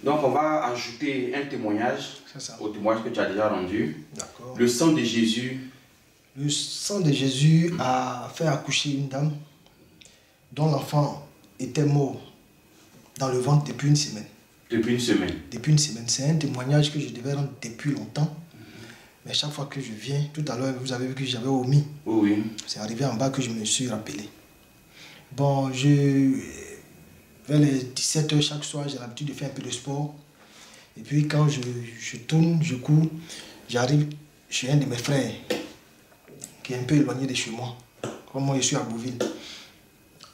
Donc on va ajouter un témoignage au témoignage que tu as déjà rendu. D'accord. Le sang de Jésus. Le sang de Jésus a fait accoucher une dame dont l'enfant était mort dans le ventre depuis une semaine. Depuis une semaine. Depuis une semaine. C'est un témoignage que je devais rendre depuis longtemps. Mais chaque fois que je viens, tout à l'heure, vous avez vu que j'avais omis. Oui. C'est arrivé en bas que je me suis rappelé. Bon, vers les 17h chaque soir, j'ai l'habitude de faire un peu de sport. Et puis quand je tourne, je cours, j'arrive chez un de mes frères qui est un peu éloigné de chez moi. Comme moi, je suis à Bouville.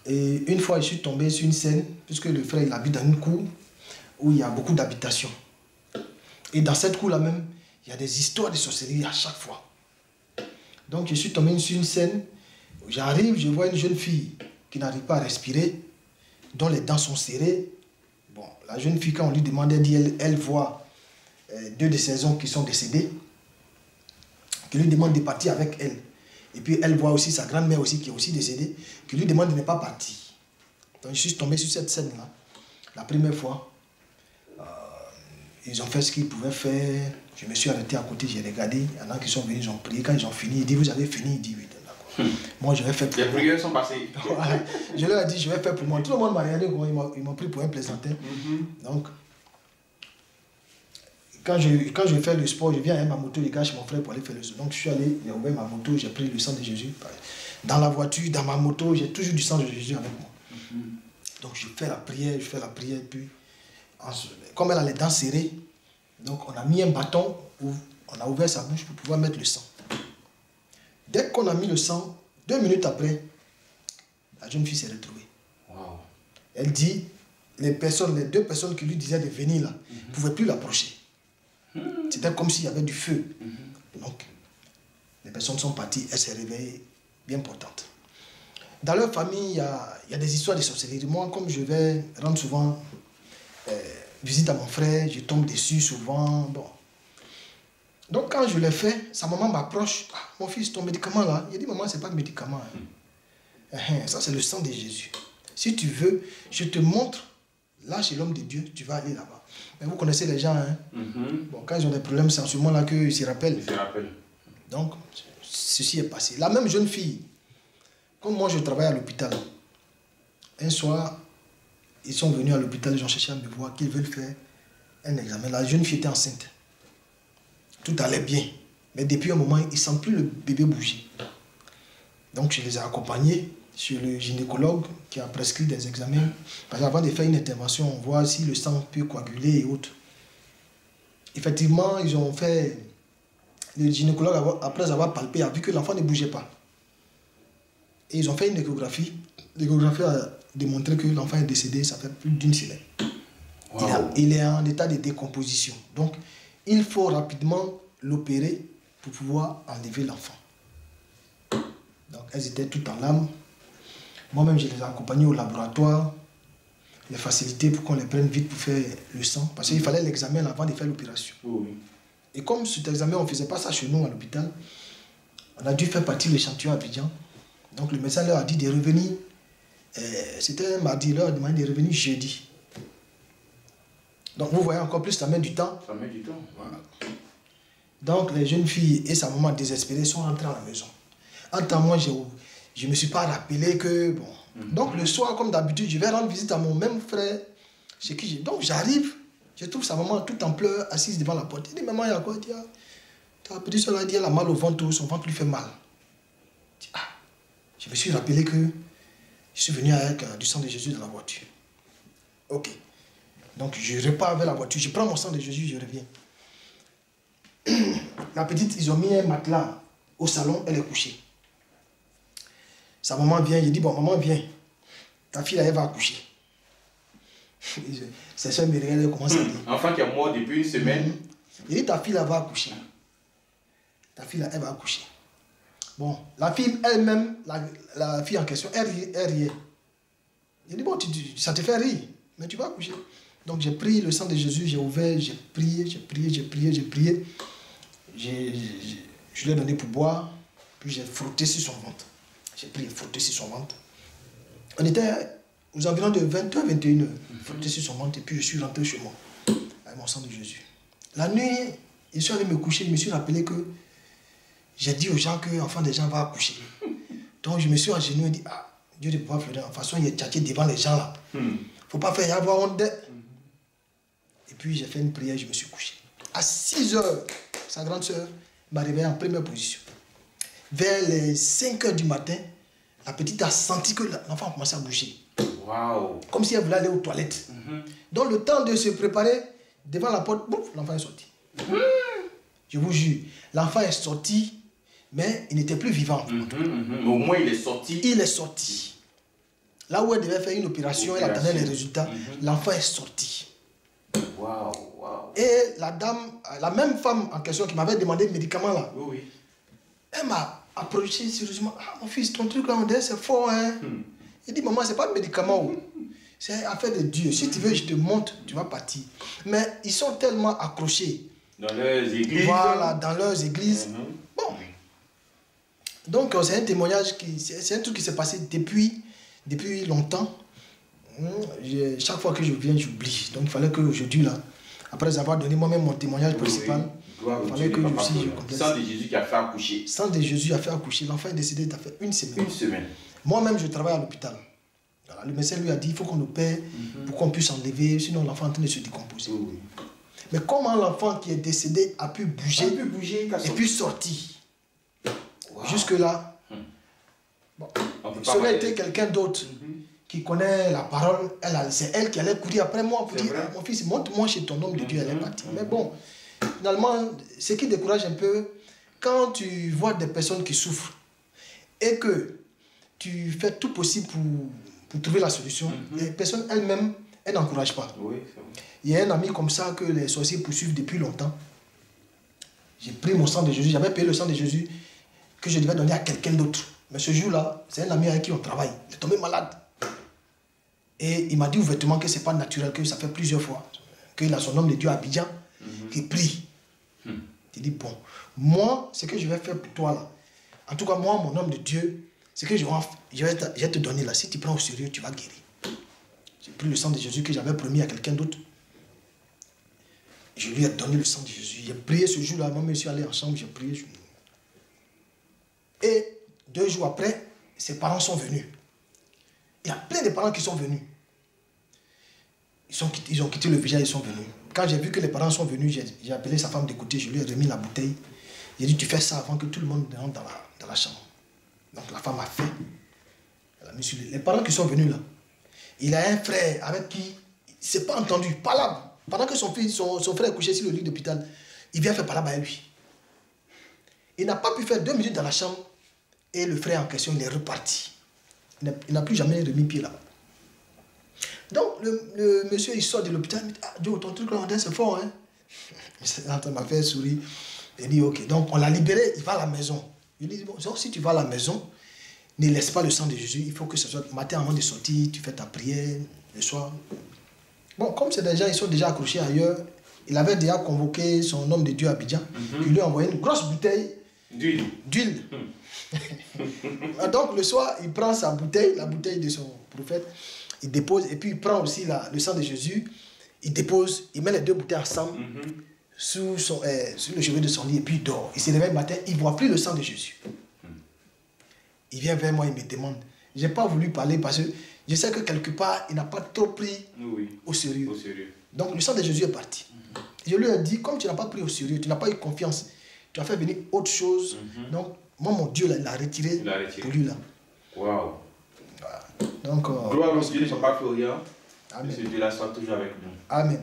Et une fois, je suis tombé sur une scène, puisque le frère il habite dans une cour où il y a beaucoup d'habitations. Et dans cette cour-là même, il y a des histoires de sorcellerie à chaque fois. Donc je suis tombé sur une scène, j'arrive, je vois une jeune fille qui n'arrive pas à respirer, dont les dents sont serrées. Bon, la jeune fille, quand on lui demande, elle voit deux de ses oncles qui sont décédés, qui lui demandent de partir avec elle. Et puis elle voit aussi sa grand-mère aussi qui est aussi décédée, qui lui demande de ne pas partir. Donc je suis tombé sur cette scène-là. La première fois, ils ont fait ce qu'ils pouvaient faire. Je me suis arrêté à côté, j'ai regardé. Il y en a qui sont venus, ils ont prié. Quand ils ont fini, ils disent, vous avez fini? Il dit, oui, d'accord. Moi, je vais faire pour Les prières sont passées. Voilà. Je leur ai dit, je vais faire pour moi. Tout le monde m'a regardé, ils m'ont pris pour un plaisantin. Donc, quand je fais le sport, je viens avec ma moto, je gâche mon frère pour aller faire le sport. Donc, je suis allé, j'ai ouvert ma moto, j'ai pris le sang de Jésus. Dans la voiture, dans ma moto, j'ai toujours du sang de Jésus avec moi. Donc, je fais la prière, puis comme elle a les dents serrées, donc on a mis un bâton où on a ouvert sa bouche pour pouvoir mettre le sang. Dès qu'on a mis le sang, 2 minutes après, la jeune fille s'est retrouvée. Wow. Elle dit, les 2 personnes qui lui disaient de venir là, ne pouvaient plus l'approcher. C'était comme s'il y avait du feu. Donc, les personnes sont parties, elle s'est réveillée bien portante. Dans leur famille, il y a des histoires de sorcellerie. Moi, comme je vais rendre souvent visite à mon frère, je tombe dessus souvent. Bon. Donc, quand je l'ai fait, sa maman m'approche. Ah, mon fils, ton médicament là. Il dit, maman, ce n'est pas un médicament. Ça, c'est le sang de Jésus. Si tu veux, je te montre. Là, chez l'homme de Dieu, tu vas aller là-bas. Mais vous connaissez les gens. Hein? Bon, quand ils ont des problèmes, c'est en ce moment-là qu'ils se rappellent. Ils se rappellent. Donc, ceci est passé. La même jeune fille, comme moi, je travaille à l'hôpital. Un soir, ils sont venus à l'hôpital, ils ont cherché à me voir, qu'ils veulent faire un examen. La jeune fille était enceinte. Tout allait bien. Mais depuis un moment, ils ne sentent plus le bébé bouger. Donc, je les ai accompagnés chez le gynécologue qui a prescrit des examens. Parce qu'avant de faire une intervention, on voit si le sang peut coaguler et autres. Effectivement, ils ont fait... Le gynécologue, après avoir palpé, a vu que l'enfant ne bougeait pas. Et ils ont fait une échographie. L'échographie a démontré que l'enfant est décédé, ça fait plus d'1 semaine. Wow. Il est en état de décomposition. Donc, il faut rapidement l'opérer pour pouvoir enlever l'enfant. Donc, elles étaient toutes en larmes. Moi-même, je les ai accompagnées au laboratoire, les facilités pour qu'on les prenne vite pour faire le sang. Parce qu'il fallait l'examen avant de faire l'opération. Oui. Et comme cet examen, on ne faisait pas ça chez nous à l'hôpital, on a dû faire partie de l'échantillon à Abidjan. Donc, le médecin leur a dit de revenir. C'était un mardi, il leur a demandé de revenir jeudi. Donc, vous voyez encore plus, ça met du temps. Ça met du temps. Voilà. Donc, les jeunes filles et sa maman désespérées sont rentrées à la maison. En temps, moi, je ne me suis pas rappelé que... Bon. Donc, le soir, comme d'habitude, je vais rendre visite à mon même frère. Chez qui donc, j'arrive, je trouve sa maman toute en pleurs, assise devant la porte. Il dit, maman, il y a quoi? Il dit, ah, ta petite soeur a dit, elle a mal au ventre, son ventre lui fait mal. Je dis, ah. Je me suis rappelé que je suis venu avec du sang de Jésus dans la voiture. Ok. Donc, je repars vers la voiture, je prends mon sang de Jésus, je reviens. La petite, ils ont mis un matelas au salon, elle est couchée. Sa maman vient, il dit, bon, maman, viens. Ta fille, là, elle va accoucher. Ses soeurs me regardent, elle commence à dire. Enfant qui est mort depuis 1 semaine. Il dit, ta fille, là, va accoucher. Ta fille, là, elle va accoucher. Bon, la fille elle-même, la fille en question, elle riait. Il dit, bon, ça te fait rire, mais tu vas accoucher. Donc, j'ai pris le sang de Jésus, j'ai ouvert, j'ai prié. Je lui ai donné pour boire, puis j'ai frotté sur son ventre. J'ai pris et frotté sur son ventre. On était aux environs de 20h, 21h, frotté sur son ventre, et puis je suis rentré chez moi. avec mon sang de Jésus. La nuit, je suis allé me coucher, je me suis rappelé que j'ai dit aux gens que l'enfant des gens va accoucher. Donc je me suis agenouillé et dit, ah, Dieu de pouvoir fleurir. De toute façon, il est tchatché devant les gens là. Il ne faut pas faire avoir honte. Et puis j'ai fait une prière, je me suis couché. À 6 heures, sa grande soeur m'a réveillé en première position. Vers les 5 heures du matin, la petite a senti que l'enfant a commencé à bouger. Wow. Comme si elle voulait aller aux toilettes. Donc le temps de se préparer, devant la porte, l'enfant est sorti. Je vous jure, l'enfant est sorti, mais il n'était plus vivant. Au moins, il est sorti. Il est sorti. Là où elle devait faire une opération, elle attendait les résultats. L'enfant est sorti. Wow. Et la dame, la même femme en question qui m'avait demandé le médicament là, elle m'a approché sérieusement. Ah, mon fils, ton truc là, on dirait c'est fort, hein. Il dit, maman, c'est pas un médicament. C'est affaire de Dieu. Si tu veux, je te montre, tu vas partir. Mais ils sont tellement accrochés. Dans leurs églises. Voilà, dans leurs églises. Bon. Donc, c'est un témoignage, c'est un truc qui s'est passé depuis longtemps. Chaque fois que je viens, j'oublie. Donc, il fallait qu'aujourd'hui, là, après avoir donné moi-même mon témoignage principal, il fallait que je complète. Sang de Jésus qui a fait accoucher. Sang de Jésus a fait accoucher. L'enfant est décédé, il a fait une semaine. Une semaine. Moi-même, je travaille à l'hôpital. Le médecin lui a dit, il faut qu'on opère pour qu'on puisse enlever, sinon l'enfant est en train de se décomposer. Mais comment l'enfant qui est décédé a pu bouger, et puis sortir? Jusque-là, bon, ça aurait été quelqu'un d'autre qui connaît la parole. C'est elle qui allait courir après moi pour dire, mon fils, montre-moi chez ton homme de Dieu, elle est partie. Mais bon, finalement, ce qui décourage un peu, quand tu vois des personnes qui souffrent et que tu fais tout possible pour trouver la solution, les personnes elles-mêmes, elles n'encouragent pas. Il y a un ami comme ça que les sorciers poursuivent depuis longtemps. J'ai pris mon sang de Jésus, j'avais payé le sang de Jésus que je devais donner à quelqu'un d'autre. Mais ce jour-là, c'est un ami avec qui on travaille. Il est tombé malade. Et il m'a dit ouvertement que ce n'est pas naturel, que ça fait plusieurs fois qu'il a son homme de Dieu à Abidjan qui prie. Il dit, bon, moi, ce que je vais faire pour toi là, en tout cas, moi, mon homme de Dieu, ce que je vais te donner là, si tu prends au sérieux, tu vas guérir. J'ai pris le sang de Jésus que j'avais promis à quelqu'un d'autre. Je lui ai donné le sang de Jésus. J'ai prié ce jour-là, moi-même, je suis allé en chambre, j'ai prié. Et 2 jours après, ses parents sont venus. Il y a plein de parents qui sont venus. Ils ont quitté le village, ils sont venus. Quand j'ai vu que les parents sont venus, j'ai appelé sa femme d'écouter, je lui ai remis la bouteille. J'ai dit, tu fais ça avant que tout le monde rentre dans la chambre. Donc la femme a fait. Elle a mis sur les parents qui sont venus là. Il a un frère avec qui il ne s'est pas entendu, palabre. Pendant que son frère est couché sur le lit d'hôpital, il vient faire palabre avec lui. Il n'a pas pu faire 2 minutes dans la chambre et le frère en question, il est reparti. Il n'a plus jamais remis pied là. Donc le monsieur, il sort de l'hôpital, il me dit, ah Joe, ton truc là, c'est fort, hein. Ça m'a fait sourire. Il dit, ok. Donc on l'a libéré, il va à la maison. Je lui dis, bon, si tu vas à la maison, ne laisse pas le sang de Jésus. Il faut que ce soit le matin avant de sortir, tu fais ta prière, le soir. Bon, comme c'est des gens, ils sont déjà accrochés ailleurs, il avait déjà convoqué son homme de Dieu à Abidjan. Il lui a envoyé une grosse bouteille d'huile. Donc le soir, il prend sa bouteille, la bouteille de son prophète, il dépose, et puis il prend aussi le sang de Jésus, il dépose, il met les 2 bouteilles ensemble sur le chevet de son lit, et puis il dort. Il se réveille le matin, il ne voit plus le sang de Jésus. Il vient vers moi, il me demande. Je n'ai pas voulu parler parce que je sais que quelque part, il n'a pas trop pris au sérieux. Donc le sang de Jésus est parti. Je lui ai dit, comme tu n'as pas pris au sérieux, tu n'as pas eu confiance, tu as fait venir autre chose. Donc, moi, mon Dieu, là, il a retiré pour lui là. Waouh. Donc, gloire au Dieu de Papa Florian. Amen. Que ce Dieu-là soit toujours avec nous. Amen.